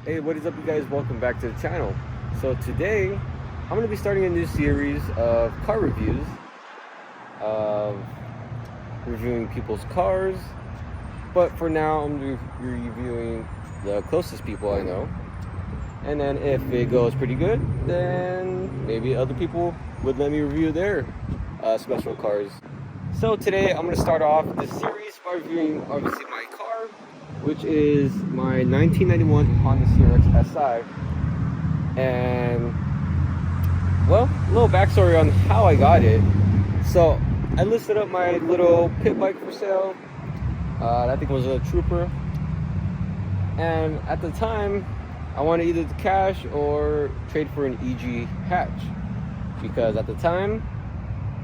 Hey, what is up, you guys? Welcome back to the channel. So today I'm going to be starting a new series of car reviews, of reviewing people's cars. But for now, I'm reviewing the closest people I know. And then if it goes pretty good, then maybe other people would let me review their special cars. So today I'm going to start off this series by reviewing obviously my car, which is my 1991 Honda Crx Si. And well, a little backstory on how I got it. So I listed up my little pit bike for sale. I think it was a Trooper. And at the time, I wanted either the cash or trade for an EG hatch, because at the time,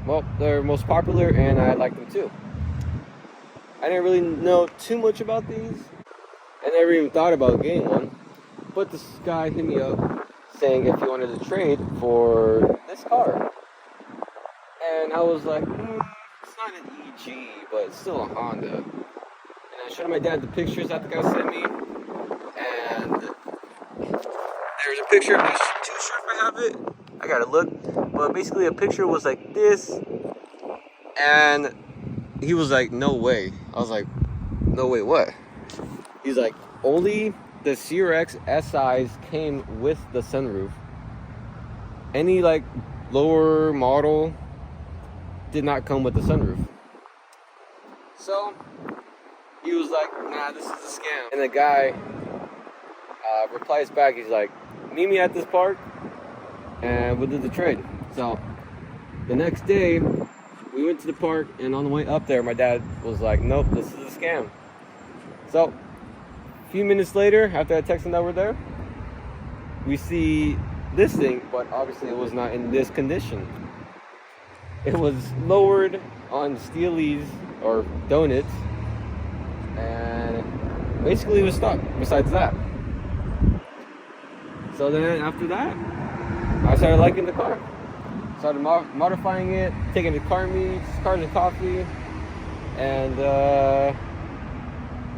well, they're most popular and I like them too. I didn't really know too much about these. I never even thought about getting one. But this guy hit me up saying if he wanted to trade for this car. And I was like, it's not an EG, but it's still a Honda. And I showed my dad the pictures that the guy sent me. And there's a picture, I'm not too sure if I have it. I gotta look. But basically a picture was like this. And he was like, no way. I was like, no way, what? He's like, only the Crx SIs came with the sunroof. Any like lower model did not come with the sunroof. So he was like, nah, this is a scam. And the guy replies back, he's like, meet me at this park and we'll do the trade. So the next day we went to the park, and on the way up there my dad was like, nope, this is a scam. So a few minutes later, after I texted him that we're there, we see this thing, but obviously it was not in this condition. It was lowered on steelies or donuts, and basically it was stuck besides that. So then after that, I started liking the car. Started modifying it, taking it to car meets, cars and coffee, and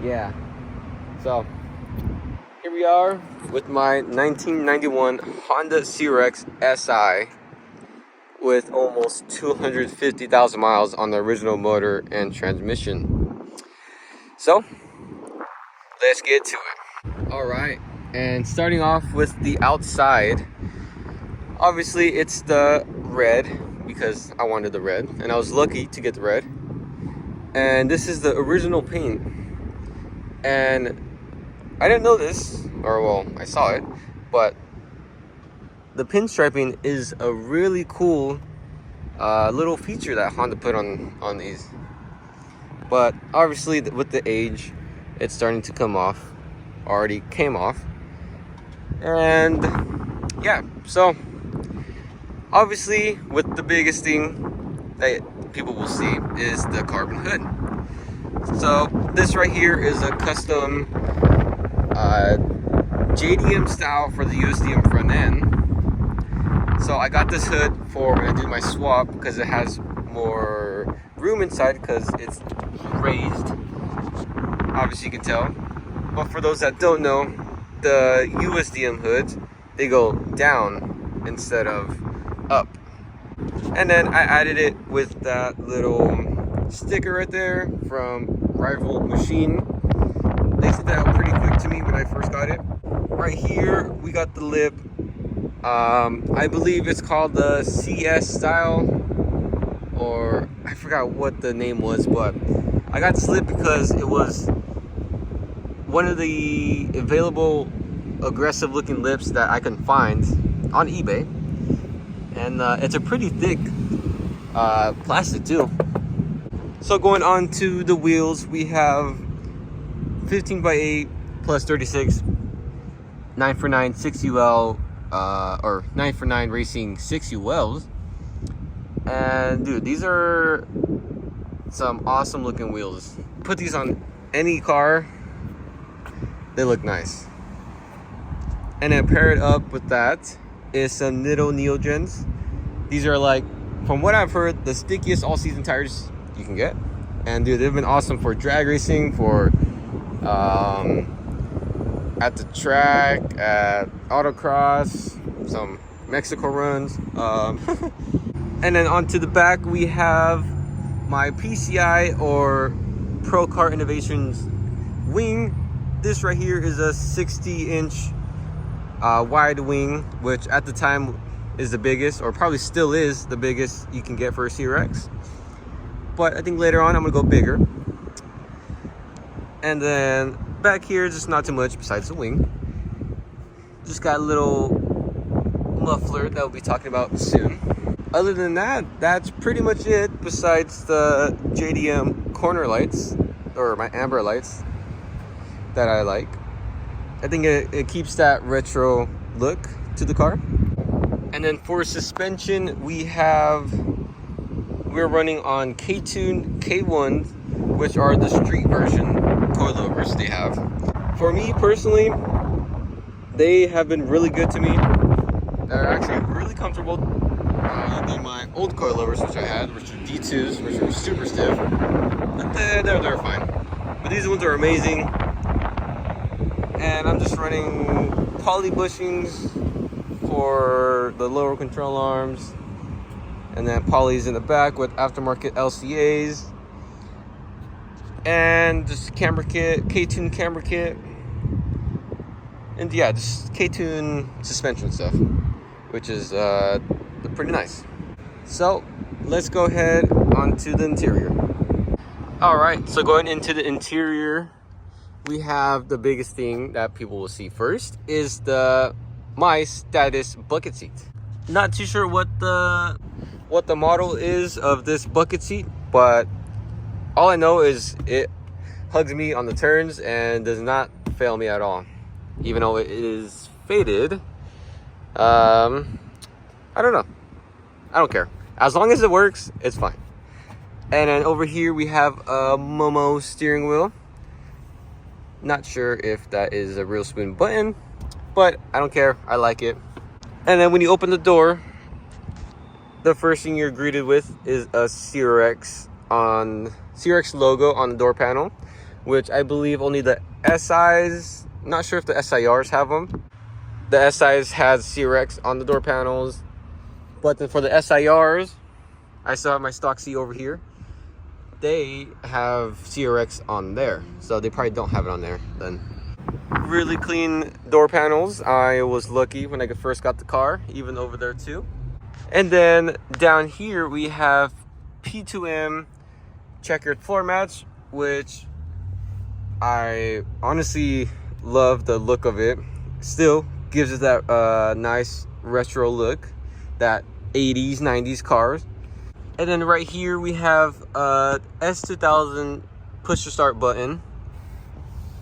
yeah. So here we are with my 1991 Honda Crx Si with almost 250,000 miles on the original motor and transmission. So let's get to it. All right, and starting off with the outside, obviously it's the red because I wanted the red, and I was lucky to get the red. And this is the original paint, and I didn't know this, or well, I saw it, but the pinstriping is a really cool little feature that Honda put on these. But obviously with the age, it's starting to come off. Already came off. And yeah, so obviously with the biggest thing that people will see is the carbon hood. So this right here is a custom JDM style for the USDM front end. So I got this hood for when I do my swap because it has more room inside because it's raised. Obviously you can tell. But for those that don't know, the USDM hoods, they go down instead of up. And then I added it with that little sticker right there from Rival Machine. They sent that out pretty quick to me when I first got it. Right here we got the lip. I believe it's called the CS style, or I forgot what the name was, but I got this lip because it was one of the available aggressive looking lips that I can find on eBay. And it's a pretty thick plastic too. So going on to the wheels, we have 15x8 plus 36 9x9 6UL or 9x9 racing 6ULs. And dude, these are some awesome looking wheels. Put these on any car, they look nice. And then pair it up with that is some Nitto Neogens. These are like, from what I've heard, the stickiest all-season tires you can get. And dude, they've been awesome for drag racing, for at the track, at autocross, some Mexico runs. And then onto the back, we have my PCI or Pro Car Innovations wing. This right here is a 60-inch wide wing, which at the time is the biggest, or probably still is the biggest you can get for a CRX. But I think later on I'm gonna go bigger. And then back here, just not too much besides the wing. Just got a little muffler that we'll be talking about soon. Other than that, that's pretty much it, besides the JDM corner lights, or my amber lights that I like. I think it keeps that retro look to the car. And then for suspension, we're running on K-Tune K1s, which are the street version coilovers they have. For me personally, they have been really good to me. They're actually really comfortable than my old coilovers, which I had, which are D2s, which are super stiff. But they're fine. But these ones are amazing. And I'm just running poly bushings for the lower control arms, and then polys in the back with aftermarket LCAs, and just camber kit, K-Tune camber kit, and yeah, just K-Tune suspension stuff, which is pretty nice. So let's go ahead onto the interior. All right, so going into the interior, we have the biggest thing that people will see first is my status bucket seat. Not too sure what the model is of this bucket seat, but all I know is it hugs me on the turns and does not fail me at all, even though it is faded. I don't know, I don't care, as long as it works, it's fine. And then over here we have a Momo steering wheel. Not sure if that is a real spoon button, but I don't care, I like it. And then when you open the door, the first thing you're greeted with is a CRX logo on the door panel, which I believe only the SIs, not sure if the SIRs have them. The SIs has CRX on the door panels, but then for the SIRs, I still have my stock C over here. They have CRX on there, so they probably don't have it on there then. Really clean door panels. I was lucky when I first got the car, even over there too. And then down here we have P2M checkered floor mats, which I honestly love the look of it. Still gives it that nice retro look, that 80s 90s cars. And then right here we have S2000 push to start button,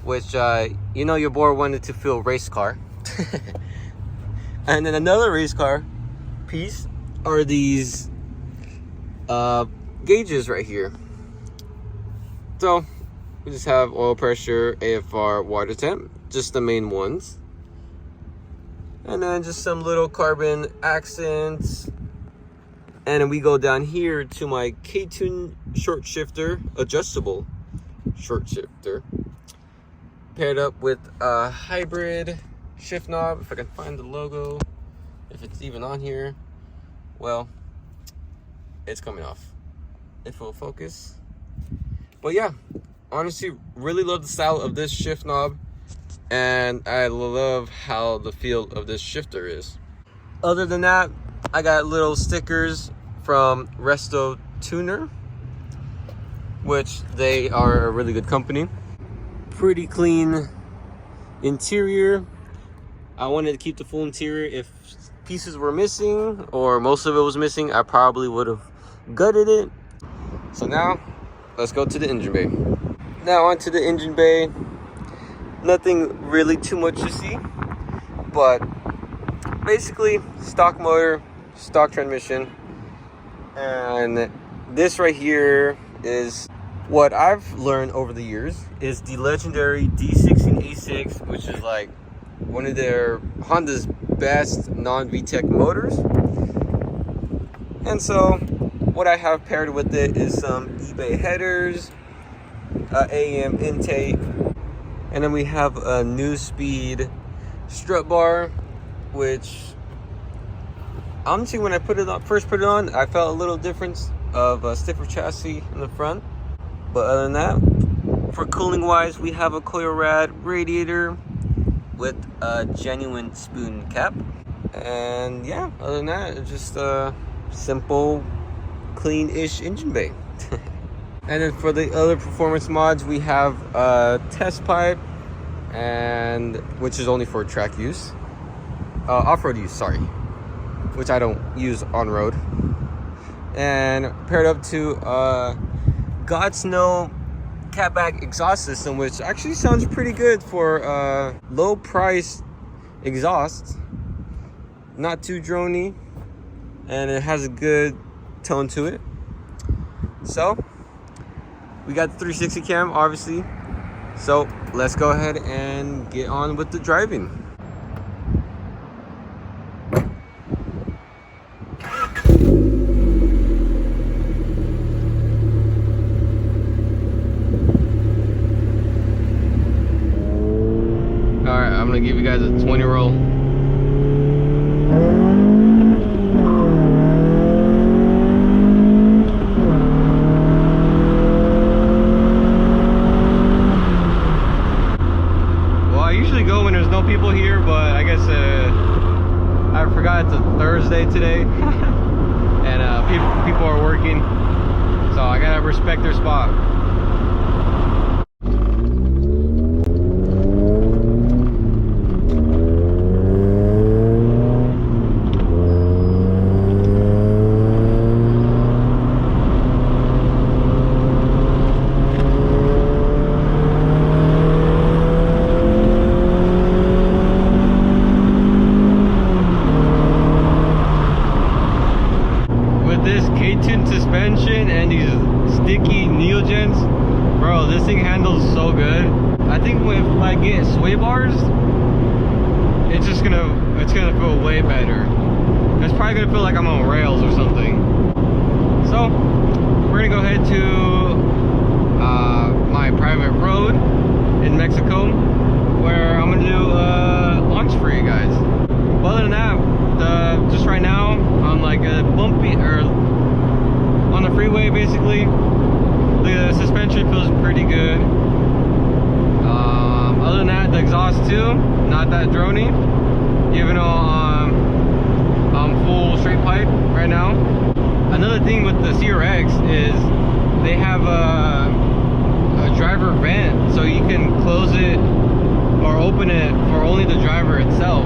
which you know your boy wanted to feel race car. And then another race car piece are these gauges right here. So we just have oil pressure, AFR, water temp, just the main ones. And then just some little carbon accents. And then we go down here to my K-Tune short shifter, adjustable short shifter, paired up with a hybrid shift knob. If I can find the logo, if it's even on here. Well, it's coming off. If it'll focus. But yeah, honestly, really love the style of this shift knob, and I love how the feel of this shifter is. Other than that, I got little stickers from Resto Tuner, which they are a really good company. Pretty clean interior. I wanted to keep the full interior. If pieces were missing or most of it was missing, I probably would have gutted it. So now let's go to the engine bay. Now onto the engine bay. Nothing really too much to see, but basically stock motor, stock transmission. And this right here is what I've learned over the years is the legendary D16A6, which is like one of their Honda's best non-VTEC motors. And so what I have paired with it is some eBay headers, AM intake, And then we have a new speed strut bar, which honestly, when I first put it on, I felt a little difference of a stiffer chassis in the front. But other than that, for cooling wise, we have a coil rad radiator with a genuine spoon cap. And yeah, other than that, it's just a simple, clean-ish engine bay. And then for the other performance mods, we have a test pipe, and which is only for track use, off-road use, sorry, which I don't use on road. And paired up to God Snow catback exhaust system, which actually sounds pretty good for low price exhaust. Not too droney, and it has a good tone to it. So we got the 360 cam, obviously. So let's go ahead and get on with the driving. All right, I'm gonna give you guys a 20 roll. People here, but I guess I forgot it's a Thursday today, and people are working, so I gotta respect their spot. Suspension and these sticky neogens, bro, this thing handles so good. I think if I get sway bars, it's gonna feel way better. It's probably gonna feel like I'm on rails or something. So we're gonna go ahead to my private road in Mexico, where I'm gonna do launch for you guys. But other than that, just right now on like a bumpy on the freeway, basically the suspension feels pretty good. Other than that, the exhaust too, not that droney, even though I'm full straight pipe right now. Another thing with the CRX is they have a driver vent, so you can close it or open it for only the driver itself,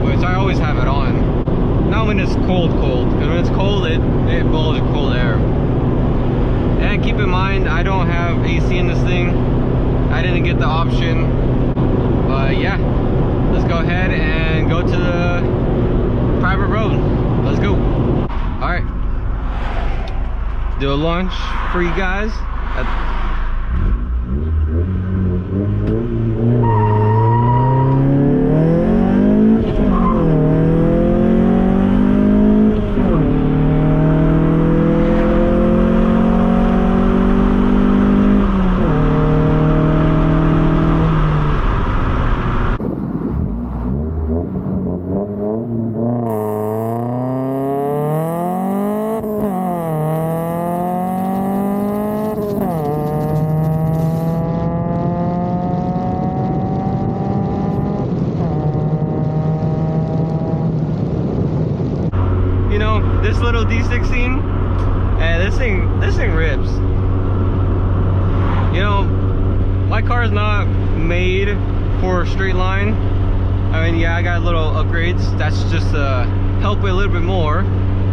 which I always have it on. Not when it's cold, because when it's cold, it blows cold air. And keep in mind, I don't have AC in this thing. I didn't get the option. But yeah, let's go ahead and go to the private road. Let's go. All right, do a launch for you guys. This little D16, and this thing rips. You know, my car is not made for a straight line. I mean, yeah, I got little upgrades. That's just to help it a little bit more,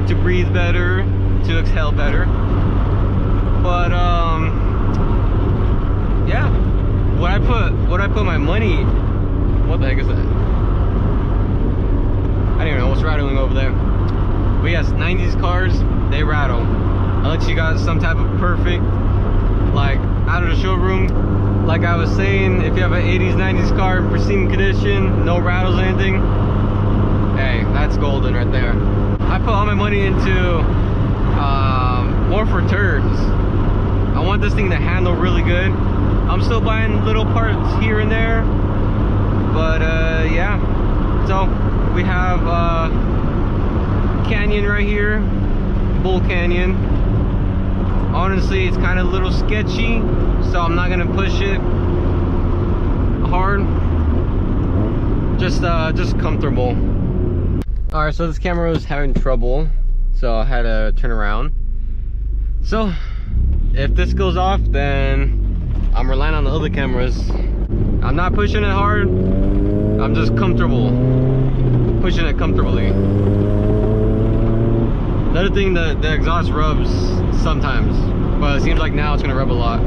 to breathe better, to exhale better. But yeah, what I put my money. What the heck is that? I don't even know what's rattling over there. But yes, 90s cars, they rattle. Unless you got some type of perfect, like, out of the showroom. Like I was saying, if you have an 80s, 90s car in pristine condition, no rattles or anything, hey, that's golden right there. I put all my money into more for turns. I want this thing to handle really good. I'm still buying little parts here and there, but yeah. So we have canyon right here, Bull Canyon. Honestly, it's kind of a little sketchy, so I'm not gonna push it hard. Just comfortable. All right, so this camera was having trouble, so I had to turn around. So if this goes off, then I'm relying on the other cameras. I'm not pushing it hard, I'm just comfortable pushing it comfortably. Another thing, the exhaust rubs sometimes, but it seems like now it's gonna rub a lot.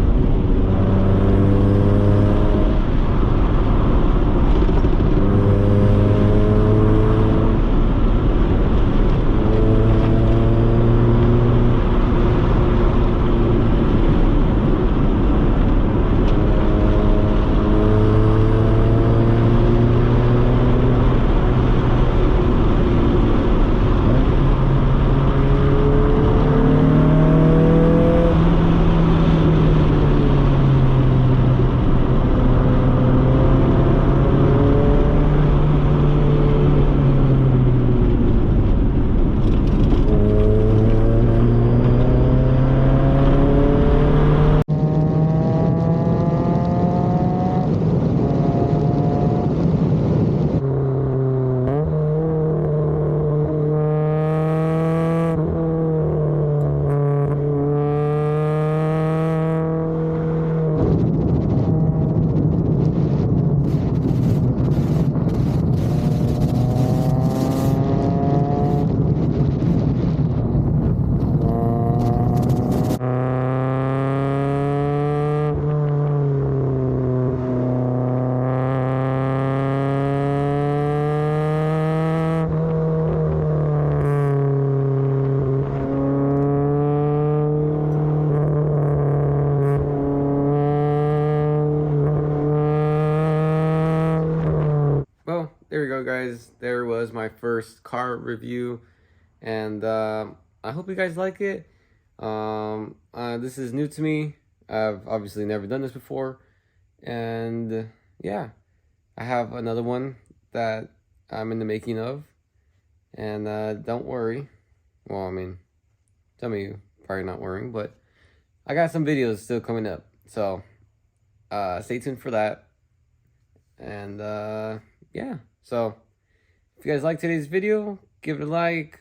Well, there we go, guys. There was my first car review, and I hope you guys like it. This is new to me. I've obviously never done this before, and yeah, I have another one that I'm in the making of, and don't worry. Well, I mean, some of you probably not worrying, but I got some videos still coming up, so stay tuned for that. And yeah, so if you guys like today's video, give it a like,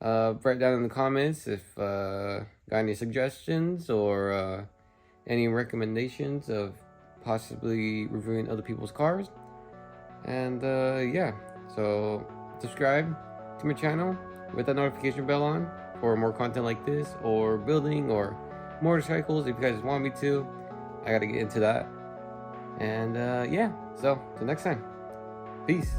write down in the comments if got any suggestions or any recommendations of possibly reviewing other people's cars. And yeah, so subscribe to my channel with that notification bell on for more content like this, or building or motorcycles if you guys want me to. I gotta get into that. And yeah, so till next time, peace.